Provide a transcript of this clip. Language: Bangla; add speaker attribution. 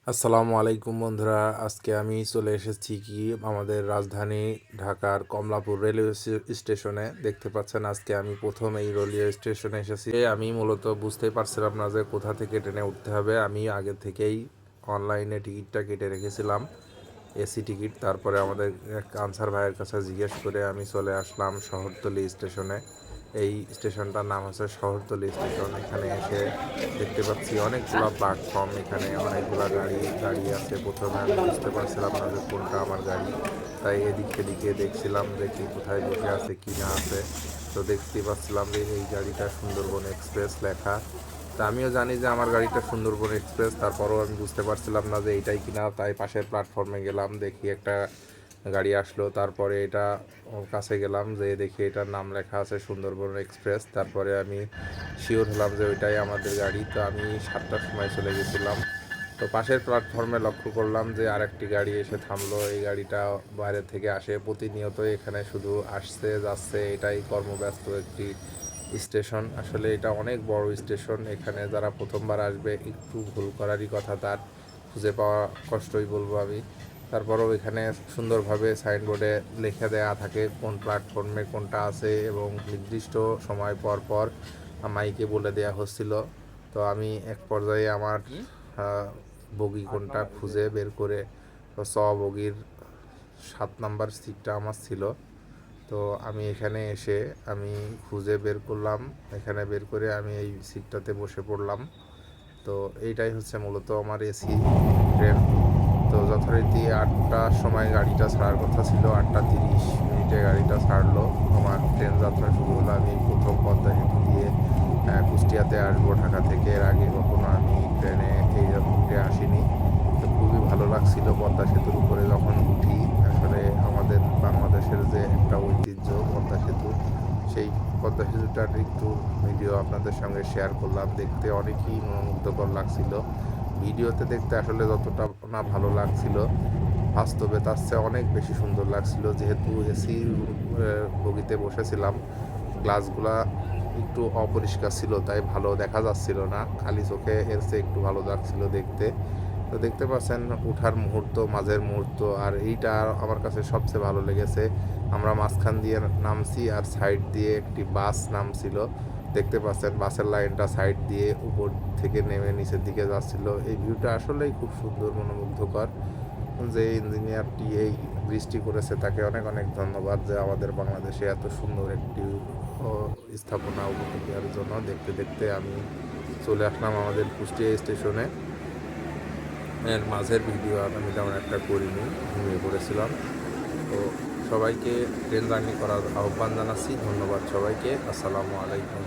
Speaker 1: আসসালামু আলাইকুম বন্ধুরা, আজকে আমি চলে এসেছি আমাদের রাজধানী ঢাকার কমলাপুর রেলওয়ে স্টেশনে। দেখতে পাচ্ছেন আজকে আমি প্রথম এই রেলওয়ে স্টেশনে এসেছি। আমি মূলত বুঝতেই পারছিলাম না যে কোথা থেকে ট্রেনে উঠতে হবে। আমি আগে থেকেই অনলাইনে টিকিটটা কেটে রেখেছিলাম, এসি টিকিট। তারপরে আমাদের এক আনসার ভাইয়ের কাছে জিজ্ঞেস করে আমি চলে আসলাম শহরতলি স্টেশনে। এই স্টেশনটার নাম হচ্ছে শহরতলি স্টেশন। এখানে এসে দেখতে পাচ্ছি অনেকগুলো প্ল্যাটফর্ম, এখানে অনেকগুলো গাড়ি দাঁড়িয়ে আছে। প্রথমে আমি বুঝতে পারছিলাম না যে কোনটা আমার গাড়ি, তাই এদিক সেদিকে দেখছিলাম যে কি কোথায় বসে আছে কি না আছে। তো দেখতে পাচ্ছিলাম যে এই গাড়িটা সুন্দরবন এক্সপ্রেস লেখা। তা আমিও জানি যে আমার গাড়িটা সুন্দরবন এক্সপ্রেস, তারপরেও আমি বুঝতে পারছিলাম না যে এইটাই কিনা। তাই পাশের প্ল্যাটফর্মে গেলাম, দেখি একটা গাড়ি আসলো। তারপরে এটা ওর কাছে গেলাম, যে দেখি এটার নাম লেখা আছে সুন্দরবন এক্সপ্রেস। তারপরে আমি শিওর হলাম যে ওইটাই আমাদের গাড়ি। তো আমি 7টার সময় চলে গেছিলাম। তো পাশের প্ল্যাটফর্মে লক্ষ্য করলাম যে আরেকটি গাড়ি এসে থামলো। এই গাড়িটা বাইরে থেকে আসে, প্রতিনিয়ত এখানে শুধু আসছে যাচ্ছে। এটাই কর্মব্যস্ত একটি স্টেশন। আসলে এটা অনেক বড় স্টেশন। এখানে যারা প্রথমবার আসবে একটু ভুল করারই কথা, তার খুঁজে পাওয়া কষ্টই বলবো আমি। তারপরেও এখানে সুন্দরভাবে সাইনবোর্ডে লেখা দেওয়া থাকে কোন প্ল্যাটফর্মে কোনটা আছে, এবং নির্দিষ্ট সময় পর পর মাইকে বলে দেওয়া হচ্ছিল। তো আমি এক পর্যায়ে আমার বগি কোনটা খুঁজে বের করে, স বগির 7 নাম্বার সিটটা আমার ছিল। তো আমি এখানে এসে আমি খুঁজে বের করলাম, এখানে বের করে আমি এই সিটটাতে বসে পড়লাম। তো এইটাই হচ্ছে মূলত আমার এসি ট্রেন। তো যথারীতি 8টার সময় গাড়িটা ছাড়ার কথা ছিল, 8টা 30 মিনিটে গাড়িটা ছাড়লো। আমার ট্রেন যাত্রা শুরু হলো। আমি প্রথম পদ্মা সেতু দিয়ে কুষ্টিয়াতে আসবো ঢাকা থেকে। এর আগে কখনো আমি ট্রেনে এই রুটে আসিনি। তো খুবই ভালো লাগছিল পদ্মা সেতুর উপরে যখন উঠি। আসলে আমাদের বাংলাদেশের যে একটা ঐতিহ্য পদ্মা সেতু, সেই পদ্মা সেতুটার একটু ভিডিও আপনাদের সঙ্গে শেয়ার করলাম। দেখতে অনেকই মনোমুগ্ধকর লাগছিল। ভিডিওতে দেখতে আসলে যতটা না ভালো লাগছিল, বাস্তবে তার চেয়ে অনেক বেশি সুন্দর লাগছিল। যেহেতু এসি বগিতে বসেছিলাম, গ্লাসগুলা একটু অপরিষ্কার ছিল, তাই ভালো দেখা যাচ্ছিল না। খালি চোখে এর চেয়ে একটু ভালো লাগছিল দেখতে। তো দেখতে পাচ্ছেন উঠার মুহূর্ত, মাঝের মুহূর্ত, আর এইটা আমার কাছে সবচেয়ে ভালো লেগেছে। আমরা মাঝখান দিয়ে নামছি আর সাইড দিয়ে একটি বাস নামছিল। দেখতে পাচ্ছেন বাসের লাইনটা সাইড দিয়ে উপর থেকে নেমে নিচের দিকে যাচ্ছিল। এই ভিউটা আসলেই খুব সুন্দর, মনোমুগ্ধকর। যে ইঞ্জিনিয়ারটি এই ব্রিজটি করেছে তাকে অনেক অনেক ধন্যবাদ, যে আমাদের বাংলাদেশে এত সুন্দর একটি স্থাপনা উপহার দেওয়ার জন্য। দেখতে দেখতে আমি চলে আসলাম আমাদের কুষ্টিয়া স্টেশনে। এর মাঝের ভিডিও আর আমি তেমন একটা করিনি, ঘুমিয়ে পড়েছিলাম। তো সবাইকে ট্রেন জার্নি করার আহ্বান জানাচ্ছি। ধন্যবাদ সবাইকে। আসসালামু আলাইকুম।